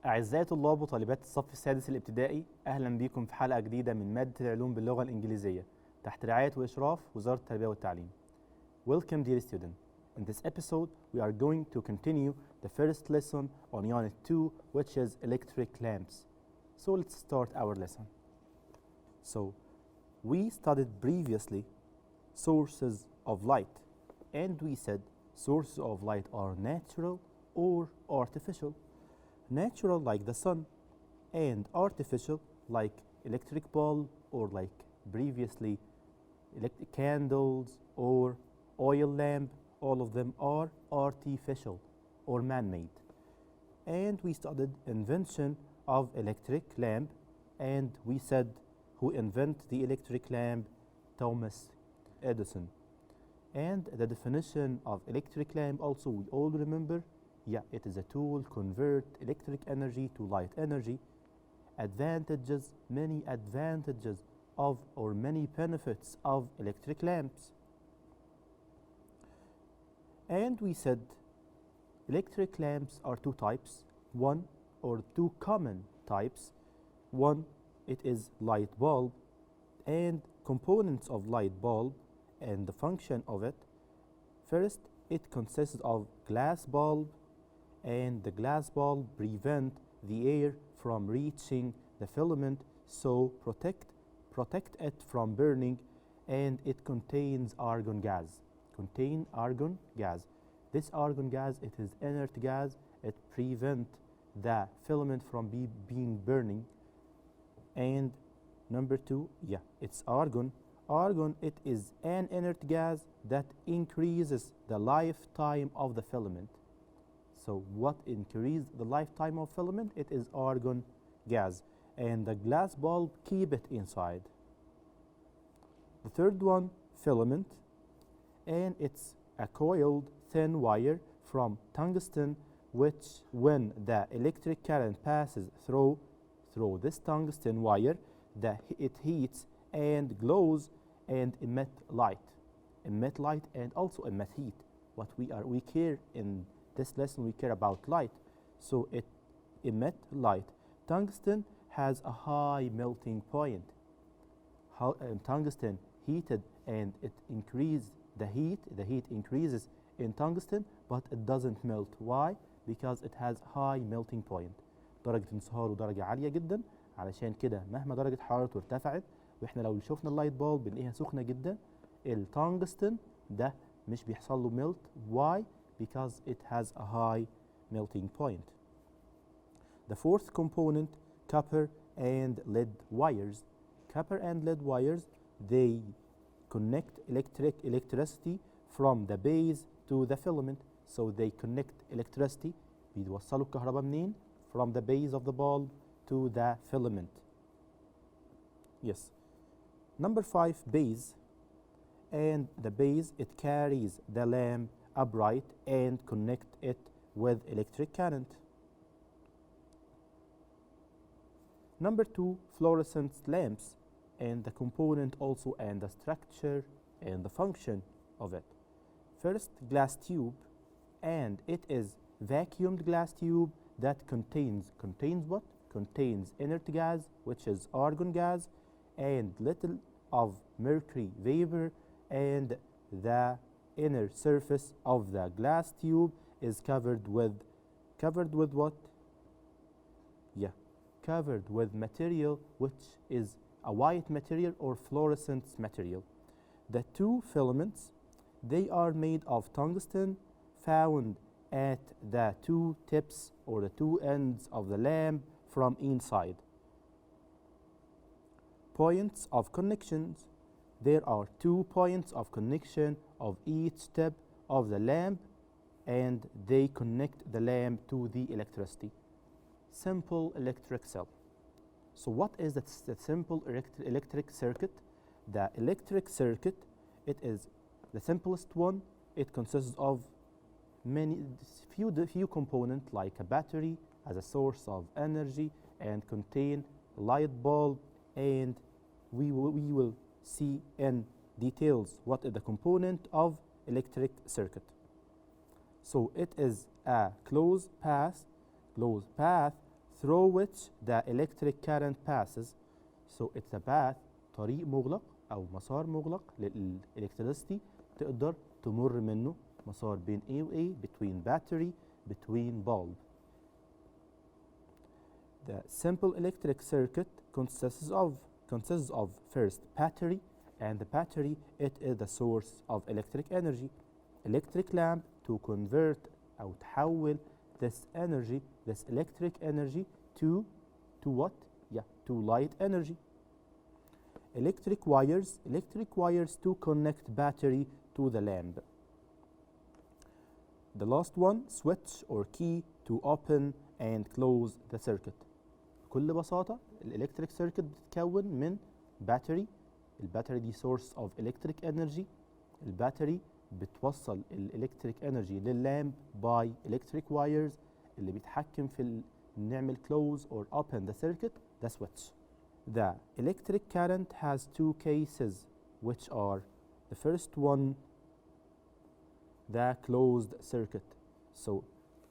أعزائي طلاب وطالبات الصف السادس الابتدائي، أهلا بكم في حلقة جديدة من مادة العلوم باللغة الإنجليزية تحت رعاية وإشراف وزارة التربية والتعليم. Welcome dear student. In this episode, we are going to continue the first lesson on Unit 2, which is electric lamps. So let's start our lesson. So, we studied previously sources of light, and we said sources of light are natural or artificial. Natural like the sun, and artificial like electric bulb or like previously candles or oil lamp. All of them are artificial or man-made. And we studied invention of electric lamp, and we said who invented the electric lamp? Thomas Edison. And the definition of electric lamp also we all remember. Yeah, it is a tool convert electric energy to light energy. Advantages, many advantages of or many benefits of electric lamps. And we said electric lamps are two types, one or two common types. One, it is light bulb, and components of light bulb and the function of it. First, it consists of glass bulb, and the glass bulb prevent the air from reaching the filament, so protect it from burning, and it contains argon gas. This argon gas, it is inert gas. It prevent the filament from being burning. And number two, yeah, it's argon. Argon, it is an inert gas that increases the lifetime of the filament. So what increases the lifetime of filament? It is argon gas, and the glass bulb keep it inside. The third one, filament, and it's a coiled thin wire from tungsten, which when the electric current passes through this tungsten wire, it heats and glows and emit light and also emit heat. What we care in this lesson, we care about light, so it emit light. Tungsten has a high melting point. Tungsten heated and it increases the heat increases in tungsten, but it doesn't melt. Why? Because it has high melting point. درجة انصهاره درجة عالية جدا، علشان كده مهما درجة حرارته ارتفعت، واحنا لو شفنا اللايت بولب بنلاقيها سخنة جدا، التungsten ده مش بيحصل له melt. Why? Because it has a high melting point. The fourth component, copper and lead wires. Copper and lead wires, they connect electricity from the base to the filament. So they connect electricity, بيوصلوا الكهرباء منين؟ From the base of the bulb to the filament. Yes. Number 5, base. And the base, it carries the lamp upright and connect it with electric current. Number 2, fluorescence lamps, and the component also and the structure and the function of it. First, glass tube, and it is vacuumed glass tube that contains what? Contains inert gas, which is argon gas, and little of mercury vapor, and the inner surface of the glass tube is covered with what? Yeah, covered with material which is a white material or fluorescent material. The two filaments, they are made of tungsten found at the two tips or the two ends of the lamp from inside. Points of connections. There are 2 points of connection of each tip of the lamp, and they connect the lamp to the electricity. Simple electric cell. So what is the simple electric circuit? The electric circuit, it is the simplest one. It consists of few components like a battery as a source of energy, and contain light bulb, and we will see in details what is the component of electric circuit. So it is a closed path through which the electric current passes. So it's a path, طريق مغلق أو مسار مغلق للإلكتريسيتي تقدر تمر منه مسار بين A و A between battery between bulb. The simple electric circuit consists of first battery, and the battery it is the source of electric energy. Electric lamp to convert أو تحول this energy, this electric energy to what? Yeah, to light energy. Electric wires to connect battery to the lamp. The last one, switch or key to open and close the circuit. بكل بساطة الإلكتريك سيركت بتتكون من battery. الباتري دي source of electric energy. الباتري بتوصل الإلكتريك energy لللامب by electric wires اللي بيتحكم في نعمل close or open the circuit, the switch. The electric current has two cases, which are the first one, the closed circuit. So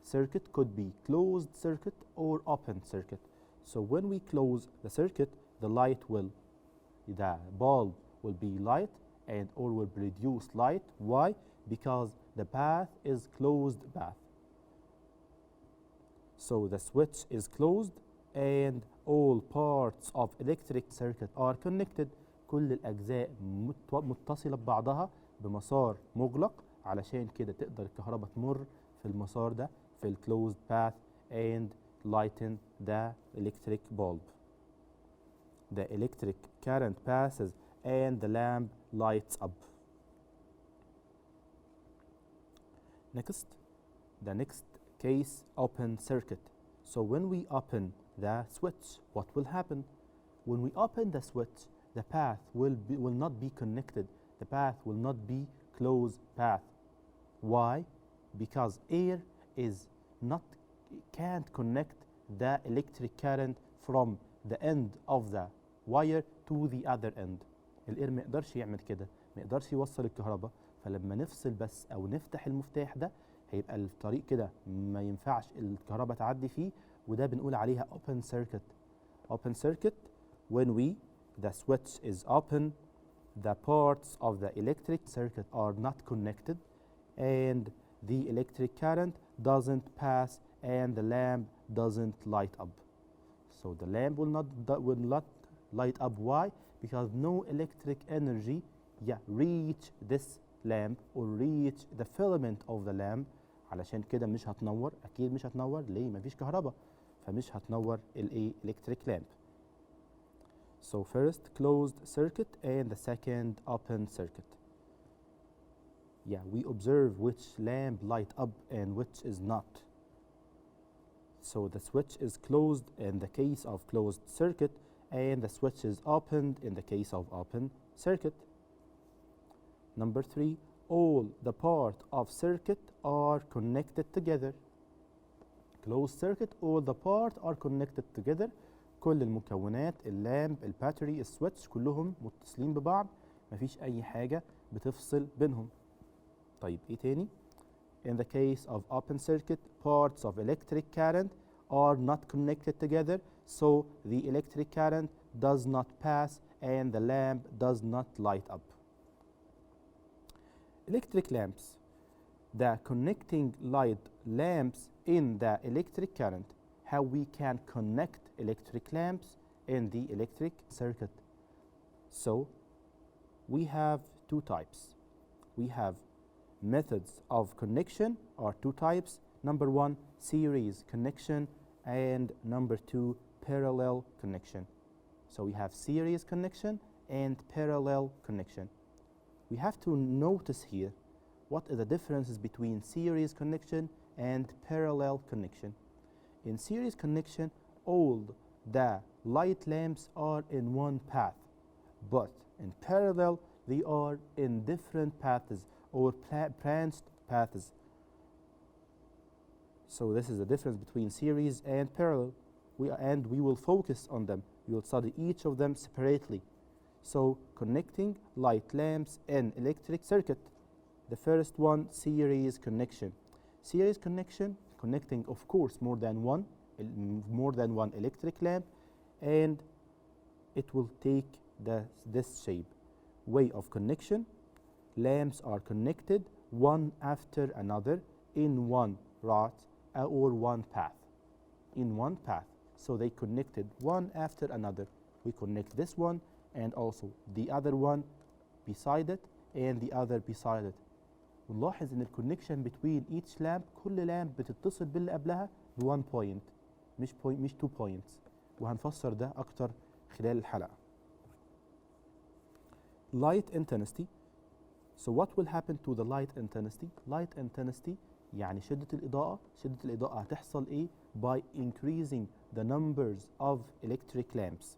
circuit could be closed circuit or open circuit. So when we close the circuit, the bulb will be light and or will produce light. Why? Because the path is closed path. So the switch is closed and all parts of electric circuit are connected. كل الأجزاء متصلة ببعضها بمسار مغلق، علشان كده تقدر الكهرباء تمر في المسار ده في closed path and lighten the electric bulb. The electric current passes and the lamp lights up. The next case, open circuit. So when we open the switch, what will happen? When we open the switch, the path will not be connected. The path will not be closed path. Why? Because air can't connect the electric current from the end of the wire to the other end. الاير ما يقدرش يعمل كده، ما يقدرش يوصل الكهرباء، فلما نفصل بس او نفتح المفتاح ده هيبقى الطريق كده ما ينفعش الكهرباء تعدي فيه، وده بنقول عليها open circuit. Open circuit, when the switch is open, the parts of the electric circuit are not connected and the electric current doesn't pass and the lamp doesn't light up. So the lamp will not light up. Why? Because no electric energy reach this lamp or reach the filament of the lamp. علشان كده مش هتنور، أكيد مش هتنور. ليه؟ مفيش كهرباء، فمش هتنور electric lamp. So first closed circuit and the second open circuit. We observe which lamp light up and which is not. So the switch is closed in the case of closed circuit and the switch is opened in the case of open circuit. Number 3, all the parts of circuit are connected together. Closed circuit, all the parts are connected together. كل المكونات، اللامب، الباتري، السويتش، كلهم متصلين ببعض، مفيش أي حاجة بتفصل بينهم. طيب إيه تاني؟ In the case of open circuit, parts of electric current are not connected together, so the electric current does not pass and the lamp does not light up. Electric lamps. The connecting light lamps in the electric current. How we can connect electric lamps in the electric circuit. So we have two types. We have methods of connection are two types. Number 1, series connection, and number 2, parallel connection. So we have series connection and parallel connection. We have to notice here what are the differences between series connection and parallel connection. In series connection, all the light lamps are in one path, but in parallel they are in different paths or branched paths. So this is the difference between series and parallel, we will focus on them. We will study each of them separately. So connecting light lamps in electric circuit. The first one, series connection. Series connection, connecting of course more than one more than one electric lamp, and it will take this shape. Way of connection: lamps are connected one after another in one route or one path. In one path. So they connected one after another. We connect this one and also the other one beside it and the other beside it. ونلاحظ ان الكونكشن between each lamp، كل لامب بتتصل باللي قبلها ب1 point مش 2 points، وهنفسر ده اكتر خلال الحلقة. Light intensity. So what will happen to the light intensity? Light intensity يعني شدة الإضاءة. شدة الإضاءة هتحصل إيه؟ By increasing the numbers of electric lamps.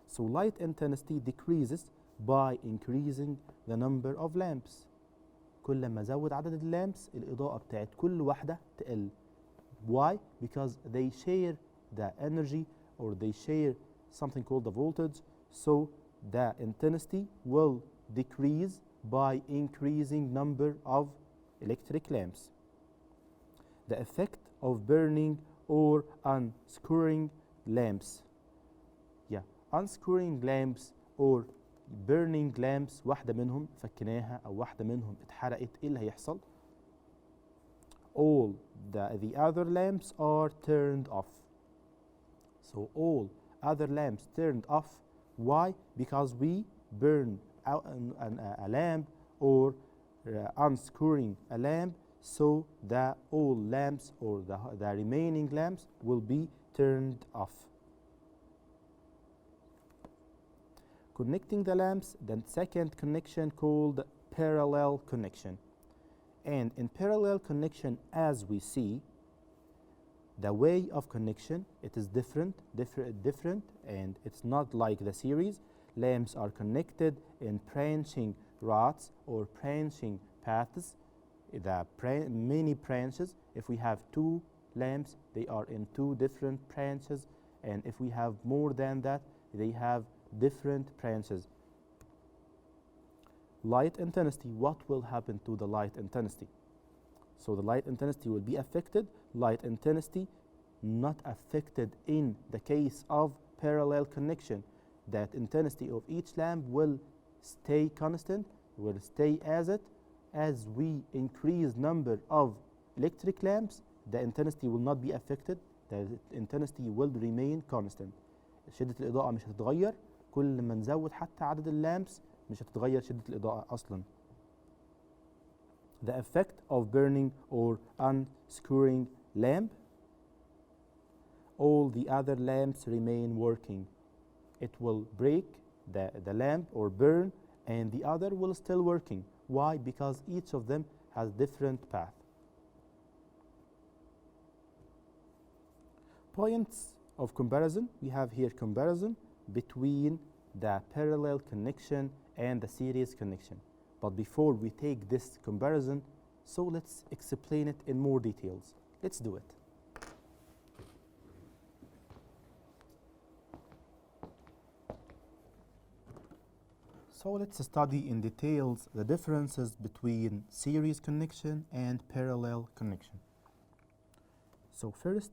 So light intensity decreases by increasing the number of lamps. كل ما زود عدد اللامبس الإضاءة بتاعت كل واحدة تقل. Why? Because they share the energy or they share something called the voltage. So the intensity will decrease by increasing number of electric lamps. The effect of burning or unscrewing lamps. Yeah, unscrewing lamps or burning lamps، واحدة منهم فكناها أو واحدة منهم اتحرقت، إيه اللي هيحصل؟ All the other lamps are turned off. So all other lamps turned off. Why? Because we burn out a lamp or unscrewing a lamp, so the all lamps or the remaining lamps will be turned off. Connecting the lamps, the second connection called parallel connection. And in parallel connection, as we see, the way of connection, it is different, and it's not like the series. Lamps are connected in branching routes or branching paths. The many branches, if we have two lamps, they are in two different branches, and if we have more than that, they have different branches. Light intensity, what will happen to the light intensity? So the light intensity will be affected. Light intensity not affected in the case of parallel connection. That intensity of each lamp will stay constant, will stay as it. As we increase number of electric lamps, the intensity will not be affected. The intensity will remain constant. شدة الإضاءة مش هتتغير. كل ما نزود حتى عدد اللامبس مش هتتغير شدة الإضاءة أصلا. The effect of burning or unscrewing lamp. All the other lamps remain working. It will break the lamp or burn, and the other will still working. Why? Because each of them has different path. Points of comparison. We have here comparison between the parallel connection and the series connection. But before we take this comparison, so let's explain it in more details. Let's do it. So let's study in details the differences between series connection and parallel connection. So first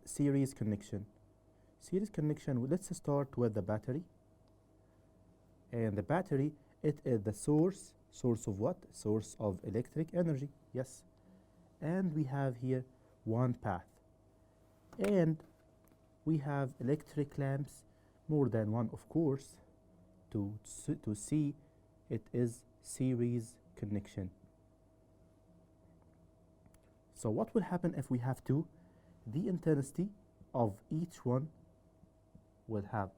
series connection. Series connection, let's start with the battery. And the battery, it is the source of what? Source of electric energy, yes. And we have here one path. And we have electric lamps, more than one of course. To see it is series connection. So what will happen if we have two? The intensity of each one will have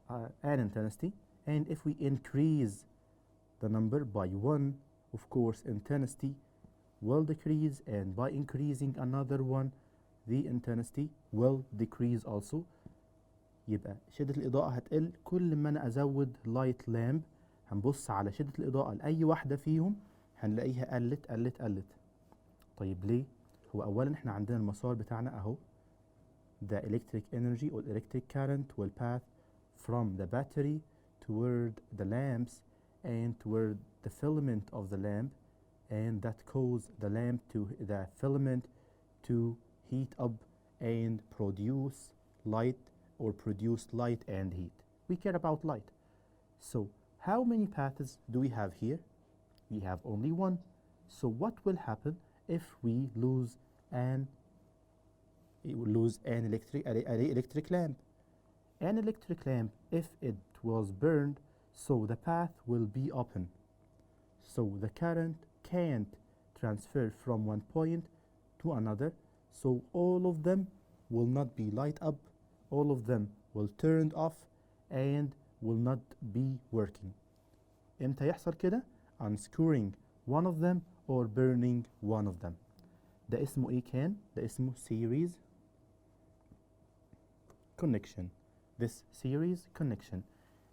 an intensity, and if we increase the number by one, of course intensity will decrease, and by increasing another one the intensity will decrease also. يبقى شدة الإضاءة هتقل كل ما أنا أزود لايت لامب. هنبص على شدة الإضاءة لأي واحدة فيهم هنلاقيها قلت. طيب ليه؟ هو أولا إحنا عندنا المسار بتاعنا أهو. The electric energy or electric current will pass from the battery toward the lamps and toward the filament of the lamp, and that cause the lamp to the filament to heat up and produce light or produce light and heat. We care about light. So how many paths do we have here? We have only one. So what will happen if we lose an electric lamp? An electric lamp, if it was burned, so the path will be open. So the current can't transfer from one point to another. So all of them will not be light up, all of them will turn off and will not be working. امتى يحصل كده؟ unscrewing one of them or burning one of them. ده اسمه ايه كان؟ ده اسمه series connection. This series connection.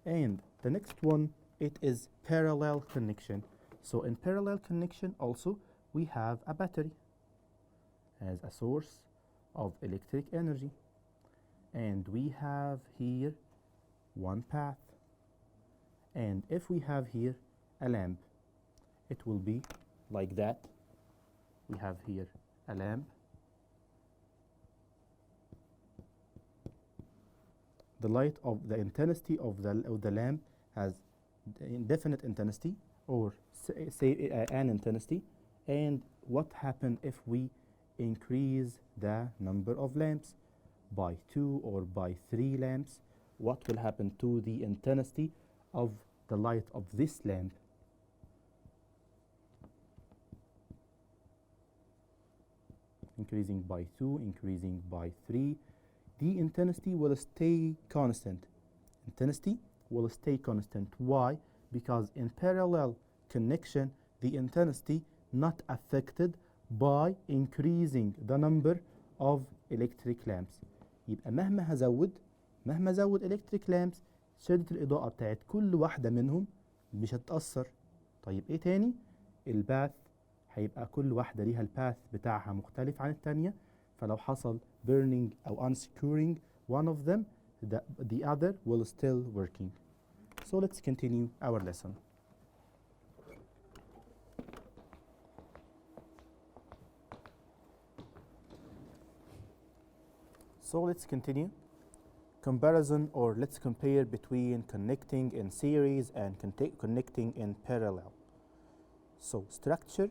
And the next one, it is parallel connection. So in parallel connection also we have a battery as a source of electric energy. And we have here one path. And if we have here a lamp, it will be like that. We have here a lamp. The light of the intensity of the lamp has indefinite intensity or say an intensity. And what happens if we increase the number of lamps by 2 or by 3 lamps? What will happen to the intensity of the light of this lamp? Increasing by 2, increasing by 3. The intensity will stay constant. Intensity will stay constant. Why? Because in parallel connection, the intensity not affected by increasing the number of electric lamps. يبقى مهما أزود electric lamps، شدة الإضاءة بتاعت كل واحدة منهم مش هتتأثر. طيب إيه تاني؟ الباث هيبقى كل واحدة ليها الباث بتاعها مختلف عن التانية. فلو حصل burning أو unscrewing one of them, the other will still working. So let's continue our lesson. So let's continue. Comparison, or let's compare between connecting in series and connecting in parallel. So structure,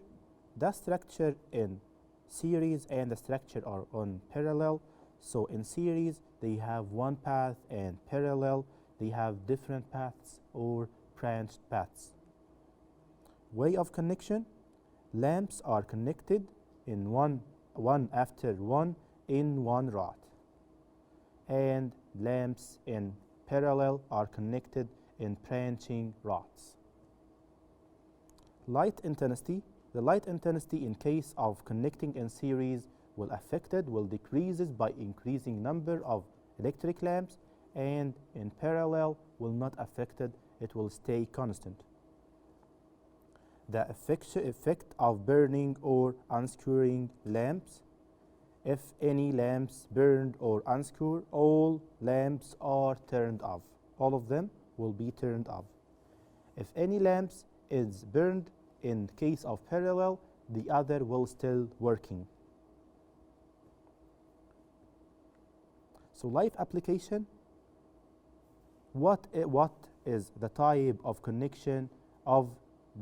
the structure in series and the structure are on parallel. So in series they have one path, and parallel they have different paths or branched paths. Way of connection, lamps are connected in one after one in one rod, and lamps in parallel are connected in branching rods. Light intensity, the light intensity in case of connecting in series will decreases by increasing number of electric lamps, and in parallel will not affected, it will stay constant. The effect of burning or unscrewing lamps. If any lamps burned or unscrewed, all lamps are turned off. All of them will be turned off. If any lamps is burned in case of parallel, the other will still working. So life application, what is the type of connection of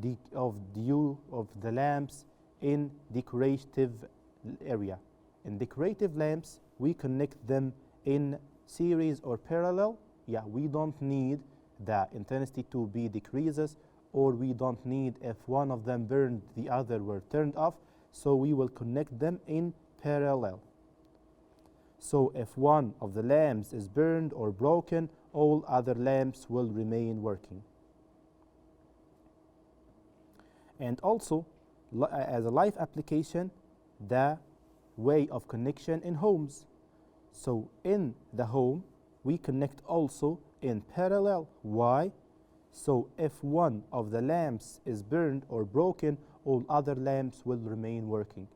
the lamps in decorative area? In decorative lamps, we connect them in series or parallel. Yeah, we don't need the intensity to be decreases, or we don't need if one of them burned, the other were turned off. So we will connect them in parallel. So if one of the lamps is burned or broken, all other lamps will remain working. And also, as a life application, the way of connection in homes. So in the home, we connect also in parallel. Why? So if one of the lamps is burned or broken, all other lamps will remain working.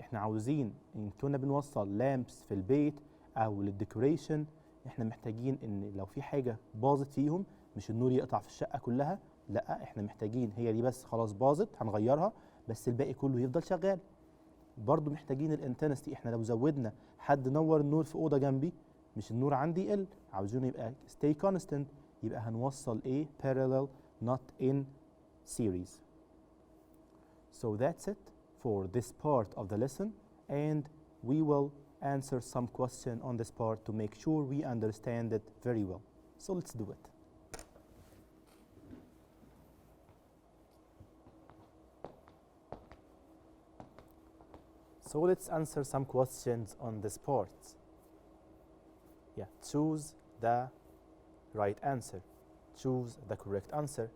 احنا عاوزين ان كنا بنوصل لامبس في البيت او للديكوريشن، احنا محتاجين ان لو في حاجه باظت فيهم مش النور يقطع في الشقه كلها، لا احنا محتاجين هي دي بس خلاص باظت هنغيرها، بس الباقي كله يفضل شغال. برضو محتاجين الانتنستي. احنا لو زودنا حد نور النور في أوضة جنبي مش النور عندي يقل، عاوزينه يبقى stay constant، يبقى هنوصل ايه parallel not in series. So that's it for this part of the lesson, and we will answer some question on this part to make sure we understand it very well. So let's do it. So let's answer some questions on this part. Yeah, choose the right answer. Choose the correct answer.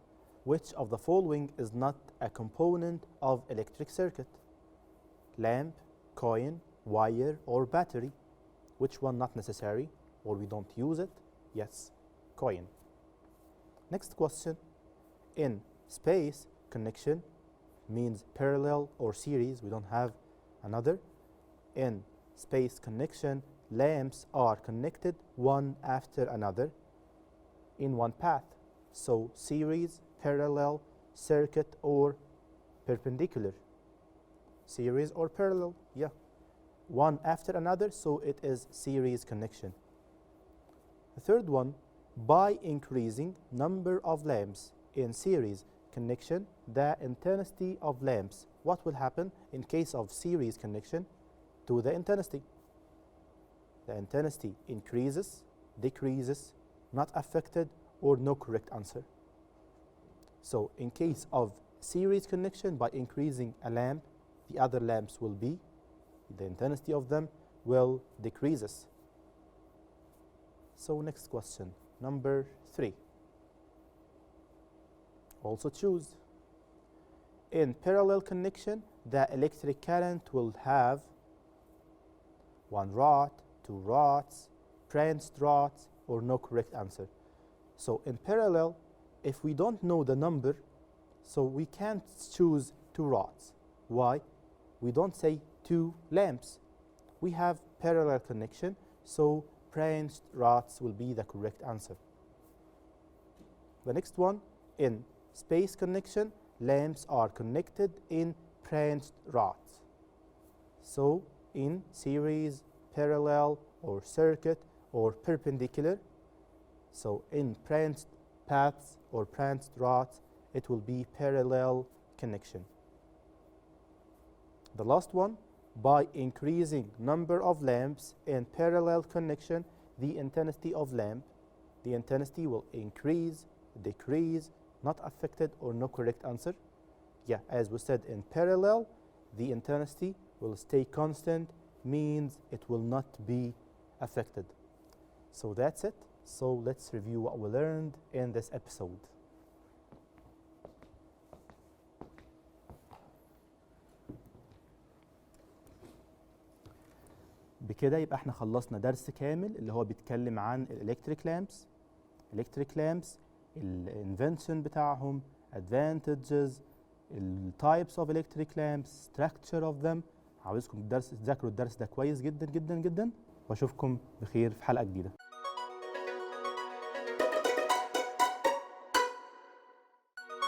Which of the following is not a component of electric circuit? Lamp, coin, wire, or battery? Which one not necessary, or we don't use it? Yes, coin. Next question. In space, connection means parallel or series. We don't have another. In space connection, lamps are connected one after another in one path. So series, parallel, circuit, or perpendicular. Series or parallel, yeah. One after another, so it is series connection. The third one, by increasing number of lamps in series connection, the intensity of lamps, what will happen in case of series connection to the intensity? The intensity increases, decreases, not affected, or no correct answer. So in case of series connection, by increasing a lamp, the other lamps will be, the intensity of them will decreases. So next question, number 3. Also choose. In parallel connection, the electric current will have 1 rod, 2 rods, branched rods, or no correct answer. So in parallel, if we don't know the number, so we can't choose 2 rods. Why? We don't say 2 lamps. We have parallel connection, so branched rods will be the correct answer. The next one, in space connection, lamps are connected in branched rods. So in series, parallel, or circuit, or perpendicular, so in branched paths or branched rods, it will be parallel connection. The last one, by increasing number of lamps in parallel connection, the intensity of lamp, the intensity will increase, decrease, not affected, or no correct answer. Yeah, as we said, in parallel, the intensity will stay constant, means it will not be affected. So that's it. So let's review what we learned in this episode. بكده يبقى احنا خلصنا درس كامل اللي هو بيتكلم عن الالكتريك لامبس. الالكتريك لامبس الانفنشن بتاعهم، advantages، التايبس اوف الكتريك لامبس، structure of them. عاوزكم تذاكروا الدرس ده كويس جدا جدا جدا، واشوفكم بخير في حلقة جديدة.